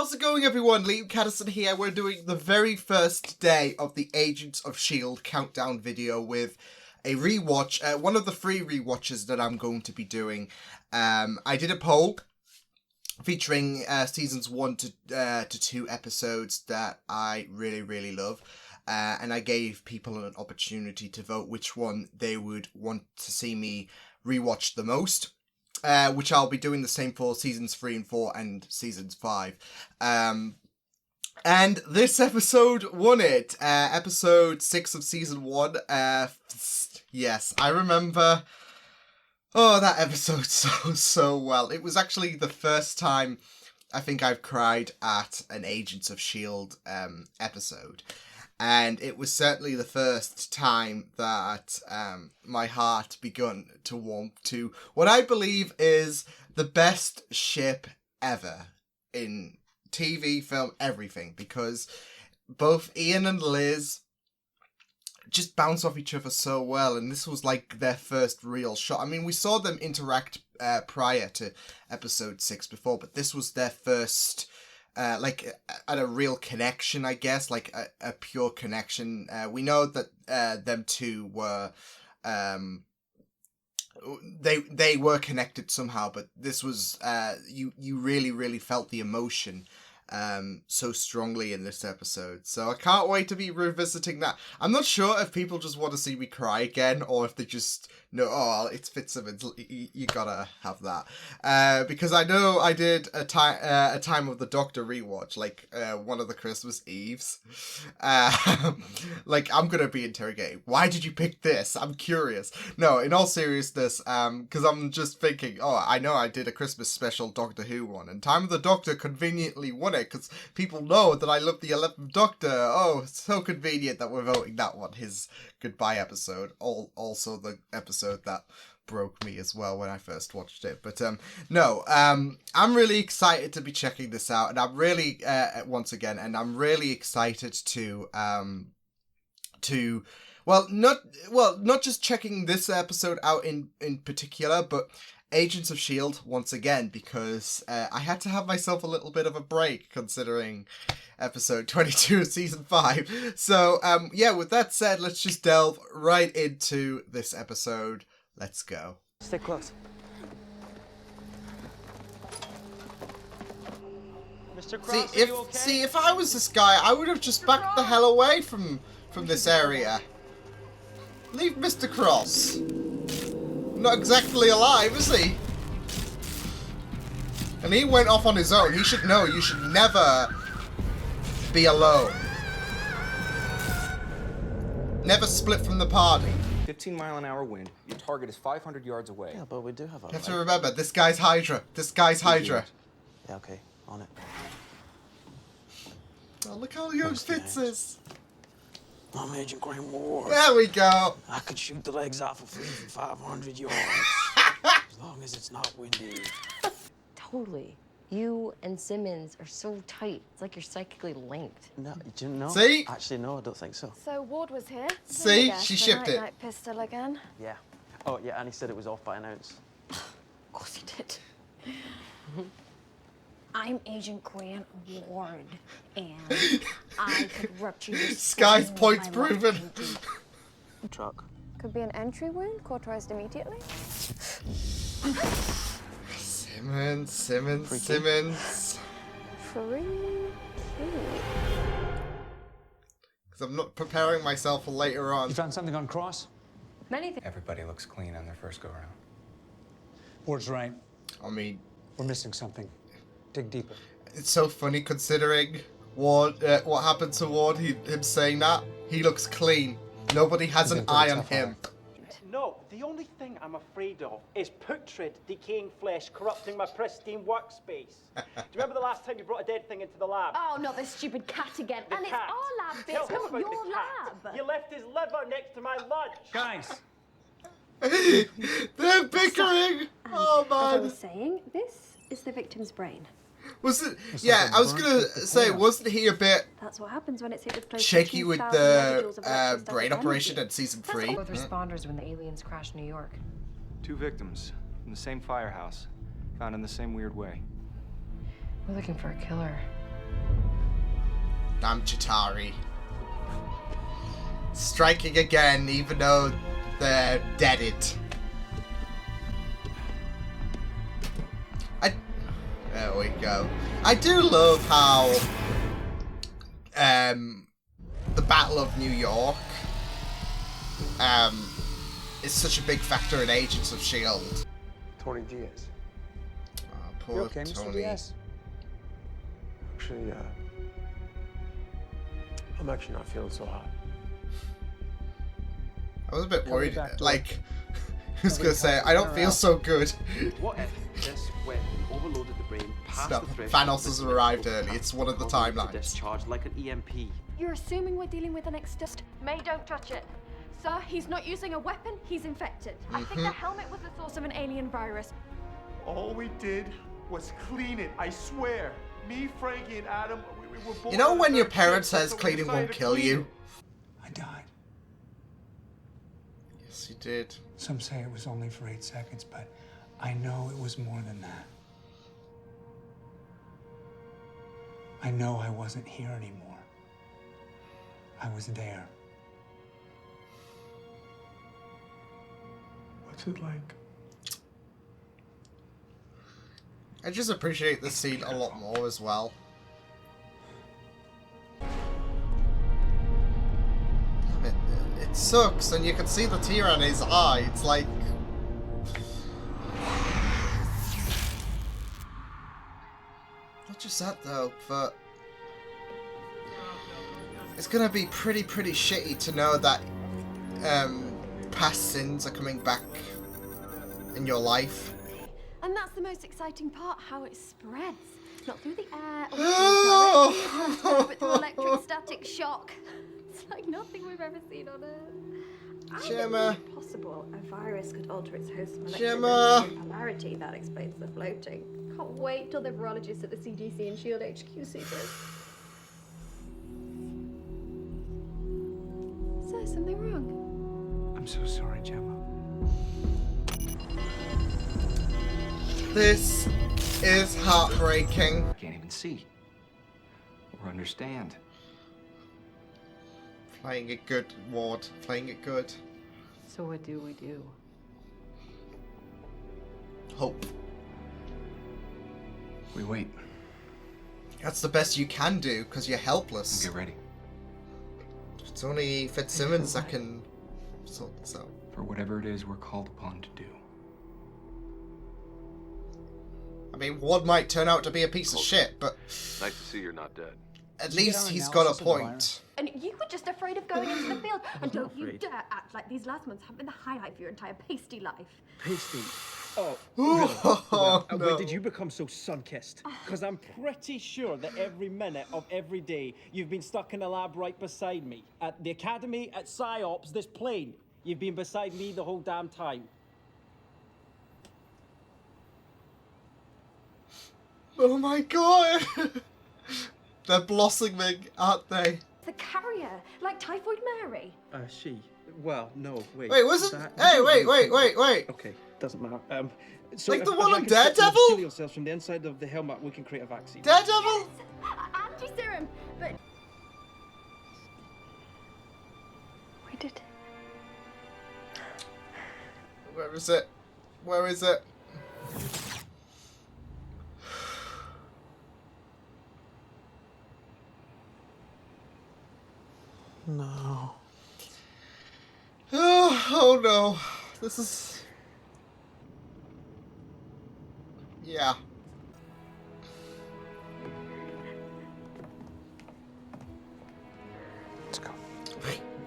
How's it going, everyone? Liam Catterson here. We're doing the very first day of the Agents of S.H.I.E.L.D. countdown video with a rewatch, one of the free rewatches that I'm going to be doing. I did a poll featuring seasons 1 to 2 episodes that I really love. And I gave people an opportunity to vote which one they would want to see me rewatch the most. Which I'll be doing the same for seasons 3 and 4 and seasons 5. And this episode won it. Episode 6 of season 1. Yes, I remember. Oh, that episode so well. It was actually the first time I think I've cried at an Agents of S.H.I.E.L.D. Episode. And it was certainly the first time that my heart begun to warm to what I believe is the best ship ever in TV, film, everything. Because both Ian and Liz just bounce off each other so well. And this was like their first real shot. I mean, we saw them interact prior to episode 6 before, but this was their first... at a real connection, I guess, like a pure connection. We know that them two were, they were connected somehow, but this was, you really felt the emotion so strongly in this episode. So I can't wait to be revisiting that. I'm not sure if people just want to see me cry again, or if they just know, oh, it's Fitzsimmons, you gotta have that. Because I know I did a Time of the Doctor rewatch, like one of the Christmas Eves. Like, I'm gonna be interrogating, why did you pick this? I'm curious. No, in all seriousness, because I'm just thinking, oh, I know I did a Christmas special Doctor Who one, and Time of the Doctor conveniently won it, because people know that I love the 11th Doctor. Oh, so convenient that we're voting that one, his goodbye episode. Also the episode that broke me as well when I first watched it. But no, I'm really excited to be checking this out, and I'm really once again, and I'm really excited to not just checking this episode out in particular, but Agents of S.H.I.E.L.D. once again, because I had to have myself a little bit of a break considering episode 22 of season 5. So, yeah, with that said, let's just delve right into this episode. Let's go. Stay close. Mr. Cross, See, if I was this guy, I would have just backed the hell away from this area. Leave Mr. Cross. Not exactly alive, is he? And he went off on his own. He should know you should never be alone. Never split from the party. 15-mile-an-hour wind. Your target is 500 yards away. Yeah, but we do have a... You have to remember, this guy's Hydra. This guy's Hydra. Yeah, okay. On it. Oh, look how young Fitz is. I'm Agent Graham Ward. There we go. I could shoot the legs off a flea from 500 yards. As long as it's not windy. Totally. You and Simmons are so tight. It's like you're psychically linked. No, do you know? See? Actually, no, I don't think so. So Ward was here. See? She shipped it. Night pistol again. Yeah. Oh, yeah, and he said it was off by an ounce. Of course he did. I'm Agent Grant Ward, and I could rupture your Sky's spine points with my left proven. pinky. Truck. Could be an entry wound, cauterized immediately. Simmons. Freaky. Because I'm not preparing myself for later on. You found something on Cross? Many things. Everybody looks clean on their first go-around. Ward's right. I mean, We're missing something. Dig deeper. it's so funny considering Ward, what happened to Ward, him saying that. He looks clean. Nobody has an eye on him. No, the only thing I'm afraid of is putrid, decaying flesh corrupting my pristine workspace. Do you remember the last time you brought a dead thing into the lab? Oh, not this stupid cat again. The and cat. it's our lab, Tell it's him not about your the cat. lab. You left his liver next to my lunch. Guys! They're bickering! Oh As I man. was saying, this is the victim's brain. Was it? It's Yeah, like a I was burnt gonna bit say, before. wasn't he a bit That's what happens when it's hit with close to shaky with 2,000 the megajoules of electrostatic brain energy. operation in season 3? Both responders when the aliens crashed New York. 2 victims from the same firehouse, found in the same weird way. We're looking for a killer. Damn Chitauri. Striking again, even though they're deaded. There we go. I do love how the Battle of New York is such a big factor in Agents of S.H.I.E.L.D. Tony Diaz. Oh, poor You okay, Mr. Tony. Diaz? Actually, I'm actually not feeling so hot. I was a bit Coming worried, back to like, I was gonna say, I don't feel so good. What if this weapon overloaded the brain past Stop. the threshold Thanos has of arrived the early. It's one of the causing it to timelines. discharge like an EMP. You're assuming we're dealing with an extest. May, don't touch it. Sir, he's not using a weapon, he's infected. I think the helmet was the source of an alien virus. All we did was clean it, I swear. Me, Frankie, and Adam, we were both... You know on the when your third parents shift, says so we cleaning decided won't to kill clean you? it. I died. Yes, you did. Some say it was only for 8 seconds, but I know it was more than that. I know I wasn't here anymore. I was there. What's it like? I just appreciate this scene a lot more as well. Damn it, it sucks, and you can see the tear in his eye. It's like... Not just that though, but... It's gonna be pretty shitty to know that past sins are coming back in your life. And that's the most exciting part, how it spreads. Not through the air, or but through electric static shock. It's like nothing we've ever seen on Earth. Gemma. Possible, a virus could alter its host Gemma. polarity. That explains the floating. Can't wait till the virologists at the CDC and SHIELD HQ see this. So, something wrong? I'm so sorry, Gemma. This is heartbreaking. Can't even see or understand. Playing it good, Ward. Playing it good. So what do we do? Hope. We wait. That's the best you can do, because you're helpless. Get ready It's only Fitzsimmons that can sort this out. for whatever it is we're called upon to do. I mean, Ward might turn out to be a piece of shit, but Nice to see you're not dead. at Did you get least our he's got a analysis of the point. virus? And you were just afraid of going into the field. And not don't you afraid. dare act like these last months have been the highlight of your entire pasty life. Pasty. Oh, Oh, and no. when did you become so sun-kissed? Because I'm pretty sure that every minute of every day you've been stuck in a lab right beside me. At the academy, at PsyOps, this plane. You've been beside me the whole damn time. Oh my god! They're blossoming, aren't they? The carrier, like Typhoid Mary. She. Well, no, wait. Wait, was it? Hey, wait! Okay, doesn't matter. So Like the if one I on can stop the Daredevil? epithelial cells from the inside of the helmet, we can create a vaccine. Daredevil? Anti-serum, but... We did. Where is it? Where is it? No. Oh no. This is... Yeah. Let's go.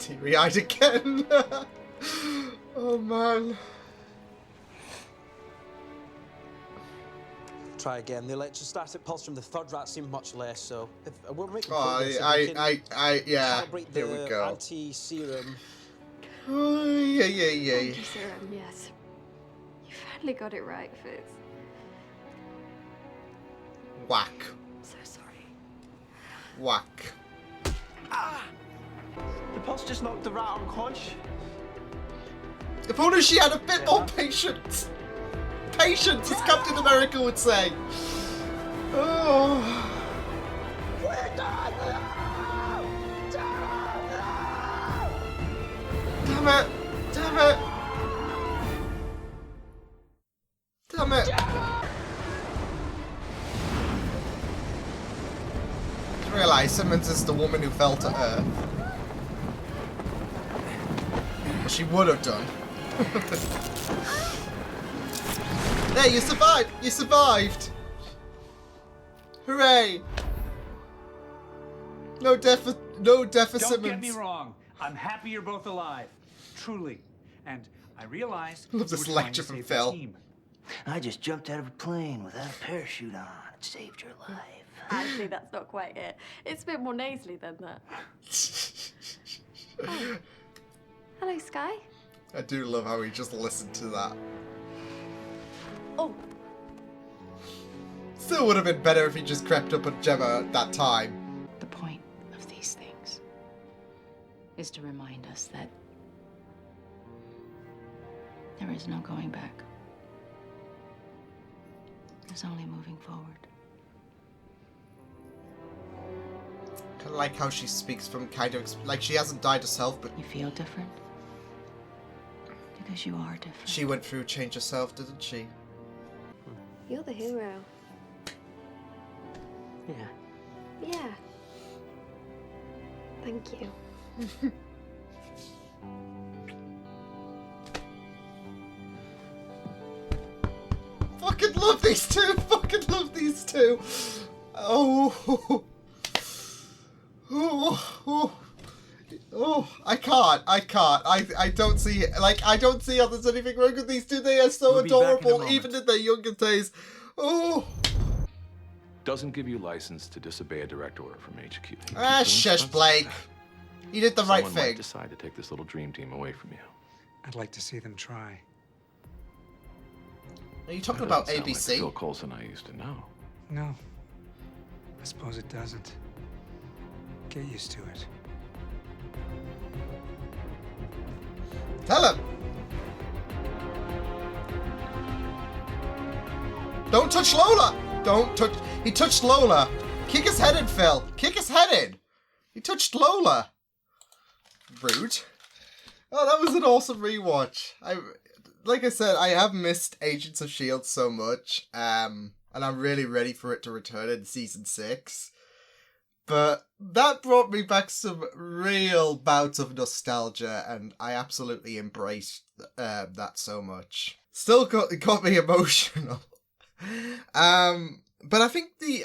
Teary-eyed again. Oh man. Try again. The electrostatic pulse from the third rat seemed much less, so if we're making Oh, progress, if we can yeah. calibrate Here the we go. anti-serum. Oh, yeah. Anti-serum, yes. You finally got it right, Fitz. Whack. So sorry. Whack. The pulse just knocked the rat unconscious. If only she had a bit more patience. Patience, as Captain America would say. Oh. Damn it! Damn it! Damn it! I realise Simmons is the woman who fell to Earth. Well, she would have done. Hey, you survived! You survived! Hooray! No death for Simmons. Don't get me wrong. I'm happy you're both alive. Truly. And I realize Love this lecture from Phil. I just jumped out of a plane without a parachute on. It saved your life. Actually, that's not quite it. It's a bit more nasally than that. Oh. Hello, Sky. I do love how he just listened to that. Oh. Still would have been better if he just crept up on Gemma at that time. The point of these things is to remind us that there is no going back. There's only moving forward. Kind of like how she speaks from kind of like she hasn't died herself, but you feel different because you are different. She went through change herself, didn't she? You're the hero. Yeah. Yeah. Thank you. Fucking love these two! Fucking love these two! Oh. Oh, I can't. I don't see, like, I don't see how there's anything wrong with these two. They are so adorable, even in their younger days. Oh. Doesn't give you license to disobey a direct order from HQ. Ah, shush, Blake. You did the right Someone might thing. decide to take this little dream team away from you. I'd like to see them try. Are you talking That about doesn't sound ABC? Like Phil Coulson I used to know. No. I suppose it doesn't. Get used to it. Tell him. Don't touch Lola. Don't touch. He touched Lola. Kick his head in, Phil. Kick his head in. He touched Lola. Rude. Oh, that was an awesome rewatch. Like I said, I have missed Agents of S.H.I.E.L.D. so much, and I'm really ready for it to return in season 6. But that brought me back some real bouts of nostalgia, and I absolutely embraced that so much. Still got me emotional. But I think the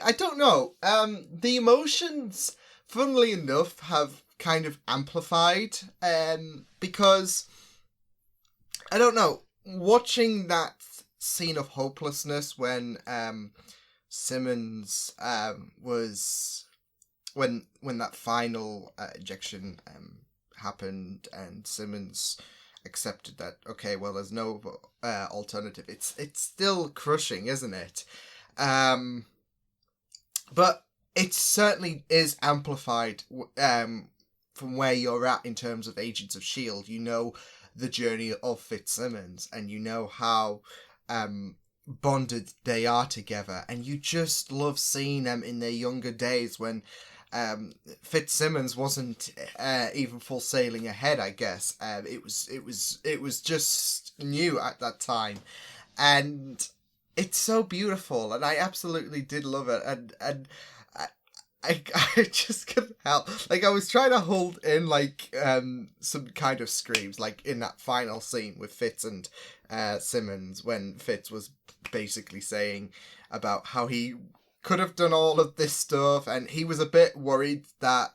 emotions, funnily enough, have kind of amplified, because, I don't know, watching that scene of hopelessness when Simmons was, when that final injection happened and Simmons accepted that, okay, well, there's no alternative. It's still crushing, isn't it? But it certainly is amplified from where you're at in terms of Agents of S.H.I.E.L.D. You know the journey of Fitzsimmons, and you know how bonded they are together, and you just love seeing them in their younger days when Fitzsimmons wasn't even full sailing ahead, I guess. It was just new at that time, and it's so beautiful, and I absolutely did love it, and I just couldn't help. Like, I was trying to hold in, like, some kind of screams, like, in that final scene with Fitz and Simmons, when Fitz was basically saying about how he could have done all of this stuff, and he was a bit worried that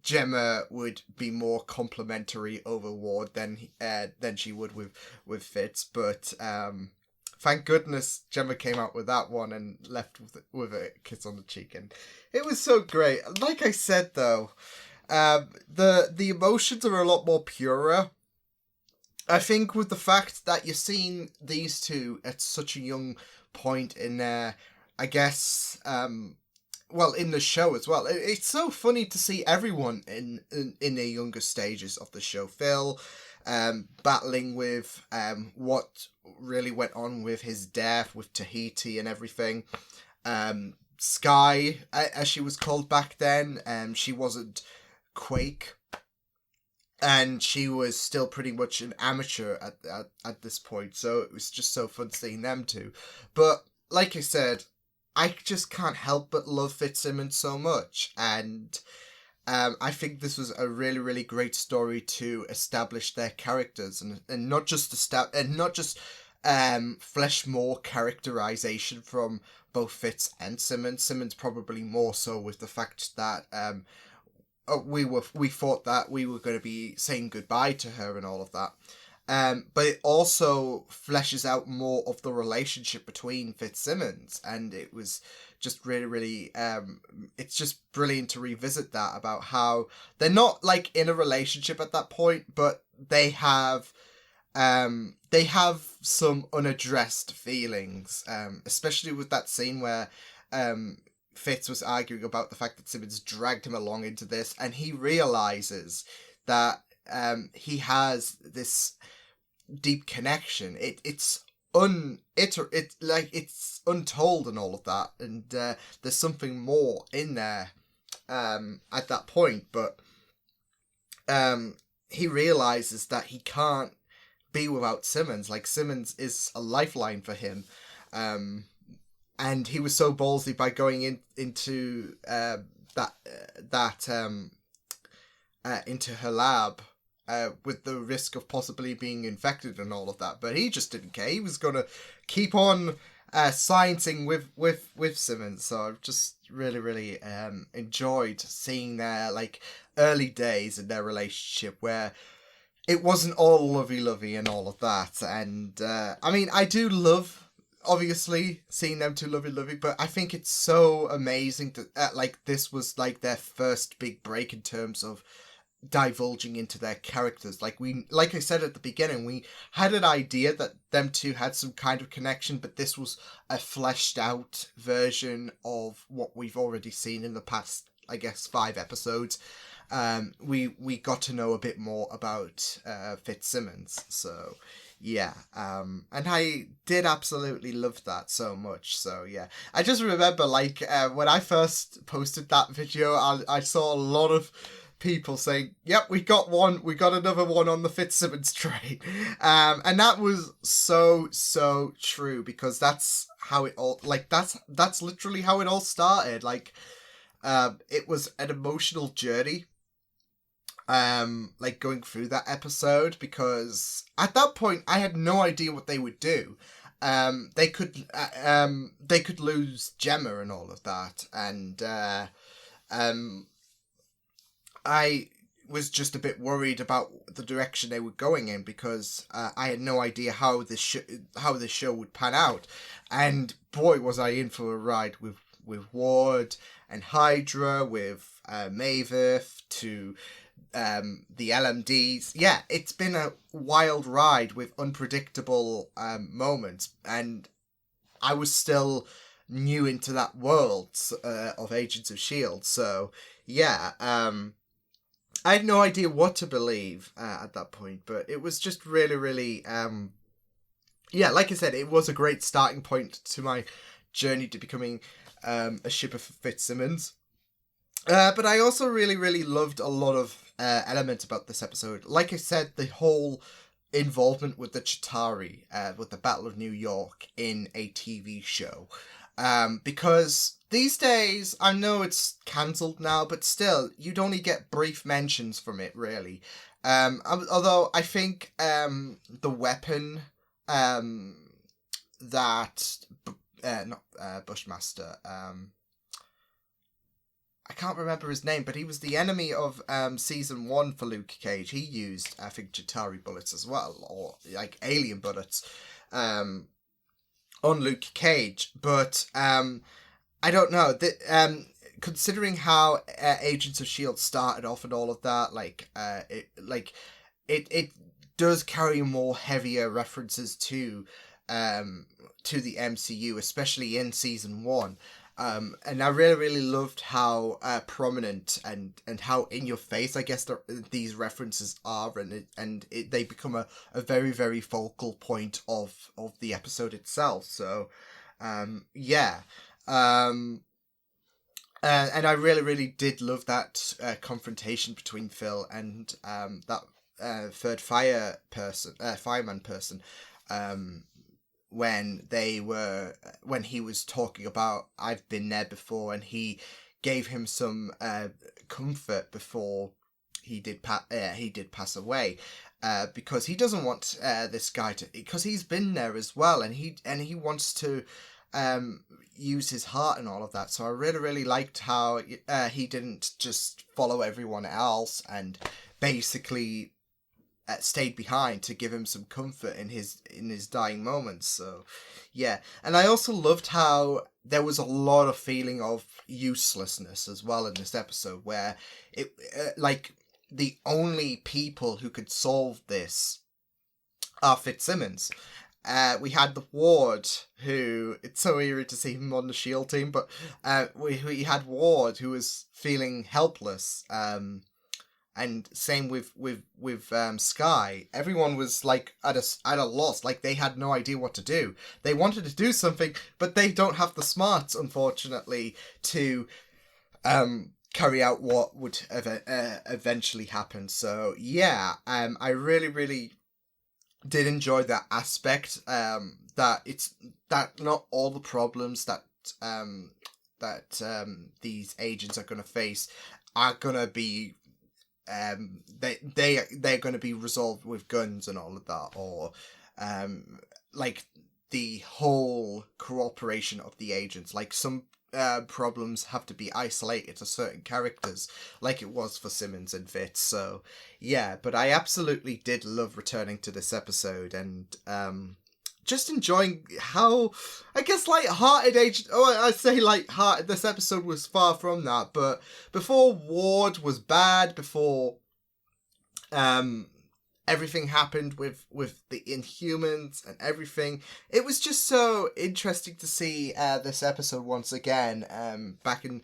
Gemma would be more complimentary over Ward than she would with Fitz, but thank goodness Gemma came out with that one and left with a kiss on the cheek, and it was so great. Like I said, though, the emotions are a lot more purer. I think with the fact that you're seeing these two at such a young point in their, I guess, well, in the show as well. It's so funny to see everyone in their younger stages of the show. Phil battling with what really went on with his death, with Tahiti and everything. Sky, as she was called back then, she wasn't Quake. and she was still pretty much an amateur at this point, so it was just so fun seeing them two. But like I said, I just can't help but love Fitzsimmons so much, and I think this was a really, really great story to establish their characters, and not just flesh more characterization from both Fitz and Simmons. Simmons probably more so with the fact that we thought that we were going to be saying goodbye to her and all of that. But it also fleshes out more of the relationship between Fitzsimmons, and it was just really, really, it's just brilliant to revisit that, about how they're not like in a relationship at that point, but they have some unaddressed feelings, especially with that scene where Fitz was arguing about the fact that Simmons dragged him along into this, and he realizes that he has this deep connection. It's untold and all of that, and there's something more in there at that point, but he realizes that he can't be without Simmons. Like, Simmons is a lifeline for him, and he was so ballsy by going into into her lab with the risk of possibly being infected and all of that. But he just didn't care. He was gonna keep on sciencing with Simmons. So I've just really, really enjoyed seeing their like early days in their relationship, where it wasn't all lovey and all of that. And I mean, I do love, obviously, seeing them two lovey, but I think it's so amazing that like this was like their first big break in terms of divulging into their characters. Like I said at the beginning, we had an idea that them two had some kind of connection, but this was a fleshed out version of what we've already seen in the past, I guess, 5 episodes. We got to know a bit more about Fitzsimmons, so yeah, and I did absolutely love that so much. So yeah, I just remember like when I first posted that video, I saw a lot of people saying, yep, we got another one on the Fitzsimmons train, and that was so true, because that's how it all, like, that's literally how it all started. Like, it was an emotional journey, like going through that episode, because at that point I had no idea what they would do. They could lose Gemma and all of that, and I was just a bit worried about the direction they were going in, because I had no idea how this show would pan out, and boy was I in for a ride with Ward and Hydra, with Mavis, to the LMDs. Yeah, it's been a wild ride with unpredictable moments, and I was still new into that world of Agents of S.H.I.E.L.D. So yeah, I had no idea what to believe at that point, but it was just really, really, yeah, like I said, it was a great starting point to my journey to becoming a shipper for Fitzsimmons. But I also really, really loved a lot of elements about this episode. Like I said, the whole involvement with the Chitauri, with the Battle of New York in a TV show. Because these days, I know it's cancelled now, but still, you'd only get brief mentions from it, really. Although I think the weapon that Bushmaster, I can't remember his name, but he was the enemy of season 1 for Luke Cage. He used, I think, Chitauri bullets as well, or like alien bullets on Luke Cage. But I don't know. Considering how Agents of S.H.I.E.L.D. started off and all of that, it does carry more heavier references to the MCU, especially in season 1. And I really, really loved how prominent and how in your face, I guess, these references are, and they become a very, very focal point of the episode itself. So, yeah. And I really, really did love that confrontation between Phil and that third fireman person, when he was talking about I've been there before, and he gave him some comfort before he did pass away, because he doesn't want this guy to, because he's been there as well, and he wants to use his heart and all of that. So I really, really liked how he didn't just follow everyone else and basically stayed behind to give him some comfort in his dying moments. So yeah, and I also loved how there was a lot of feeling of uselessness as well in this episode, where it like the only people who could solve this are Fitzsimmons. We had the Ward, who, it's so eerie to see him on the SHIELD team, but we had Ward, who was feeling helpless, and same with Skye. Everyone was like at a loss, like they had no idea what to do. They wanted to do something, but they don't have the smarts, unfortunately, to carry out what would eventually happen. So yeah, I really, really did enjoy that aspect, that not all the problems that these agents are going to face are going to be they're going to be resolved with guns and all of that, or like the whole cooperation of the agents. Like some problems have to be isolated to certain characters, like it was for Simmons and Fitz. So yeah, but I absolutely did love returning to this episode, and just enjoying how, I guess, light-hearted I say light-hearted, this episode was far from that, but before Ward was bad, before everything happened with the Inhumans and everything, it was just so interesting to see this episode once again, back in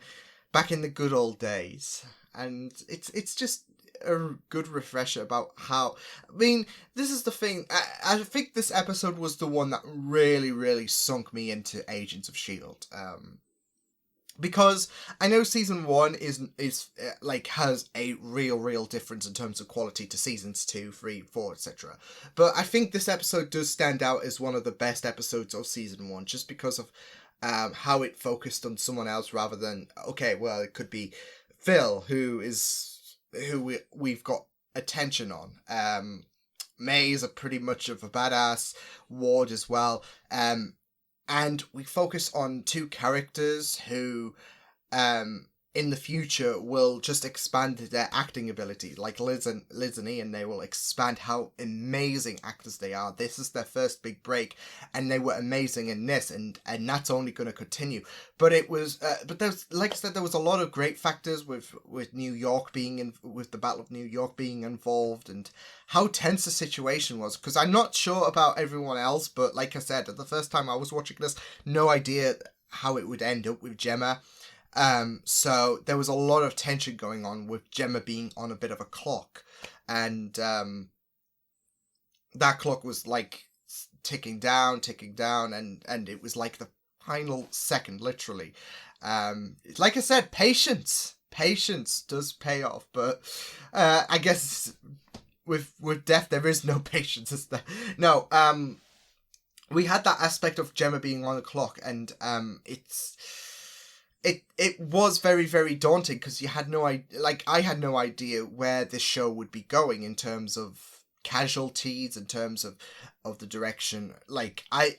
the good old days. And it's just a good refresher about how, I mean, this is the thing, I think this episode was the one that really, really sunk me into Agents of S.H.I.E.L.D. Because I know season 1 is has a real difference in terms of quality to seasons 2, 3, 4, etc. But I think this episode does stand out as one of the best episodes of season 1, just because of how it focused on someone else rather than, okay, well, it could be Phil, who we've got attention on. May is a pretty much of a badass, Ward as well. And we focus on two characters who, in the future, will just expand their acting ability. Like Liz and Ian, they will expand how amazing actors they are. This is their first big break, and they were amazing in this, and that's only going to continue. But it was, but there's, like I said, there was a lot of great factors with New York with the Battle of New York being involved, and how tense the situation was. Because I'm not sure about everyone else, but like I said, the first time I was watching this, no idea how it would end up with Gemma. So there was a lot of tension going on with Gemma being on a bit of a clock, and that clock was like ticking down, and it was like the final second, literally. Like I said, patience does pay off, but I guess with death there is no patience, is there? No, we had that aspect of Gemma being on the clock, and it was very, very daunting, because you had no idea, like I had no idea where this show would be going in terms of casualties, in terms of the direction. Like I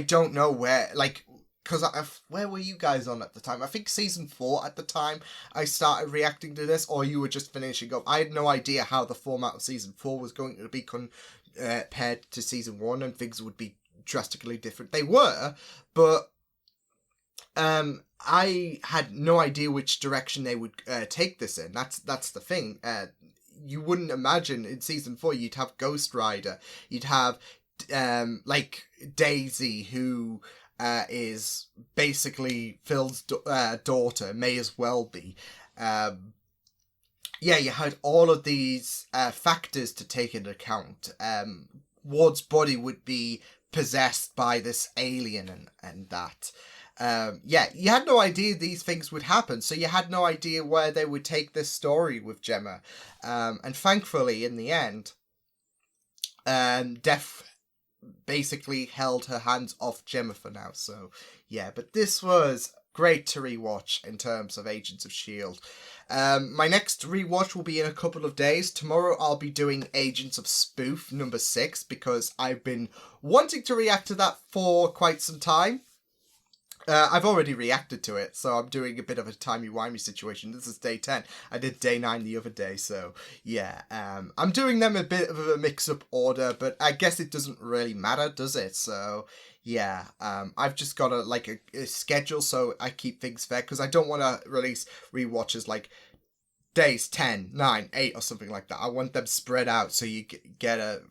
don't know where, like, because where were you guys on at the time? I think season 4 at the time I started reacting to this, or you were just finishing up. I had no idea how the format of season 4 was going to be compared to season 1, and things would be drastically different. They were, but I had no idea which direction they would take this in. That's the thing. You wouldn't imagine in season 4 you'd have Ghost Rider, you'd have like Daisy, who is basically Phil's daughter, may as well be. Yeah, you had all of these factors to take into account. Ward's body would be possessed by this alien and that. yeah, you had no idea these things would happen, so you had no idea where they would take this story with Gemma. And thankfully, in the end, Death basically held her hands off Gemma for now, so yeah, but this was great to rewatch in terms of Agents of S.H.I.E.L.D. My next rewatch will be in a couple of days. Tomorrow I'll be doing Agents of Spoof number 6 because I've been wanting to react to that for quite some time. I've already reacted to it, so I'm doing a bit of a timey-wimey situation. This is day 10. I did day 9 the other day, so yeah. I'm doing them a bit of a mix-up order, but I guess it doesn't really matter, does it? So yeah, I've just got a schedule so I keep things fair, because I don't want to release rewatches like days 10, 9, 8 or something like that. I want them spread out so you get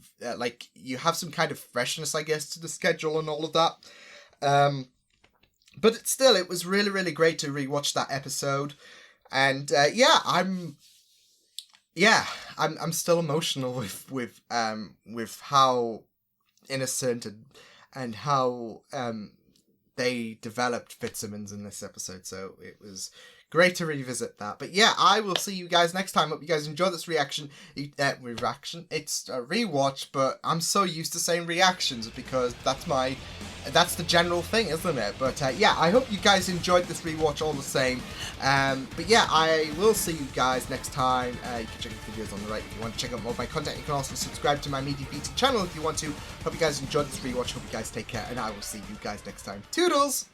you have some kind of freshness, I guess, to the schedule and all of that. But still, it was really, really great to rewatch that episode, and yeah, I'm still emotional with how innocent and how they developed Fitzsimmons in this episode. So it was great to revisit that. But yeah, I will see you guys next time. Hope you guys enjoyed this reaction. It's a rewatch, but I'm so used to saying reactions because that's the general thing, isn't it? But yeah, I hope you guys enjoyed this rewatch all the same. But yeah, I will see you guys next time. You can check the videos on the right if you want to check out more of my content. You can also subscribe to my Meaty Beaty channel if you want to. Hope you guys enjoyed this rewatch. Hope you guys take care, and I will see you guys next time. Toodles!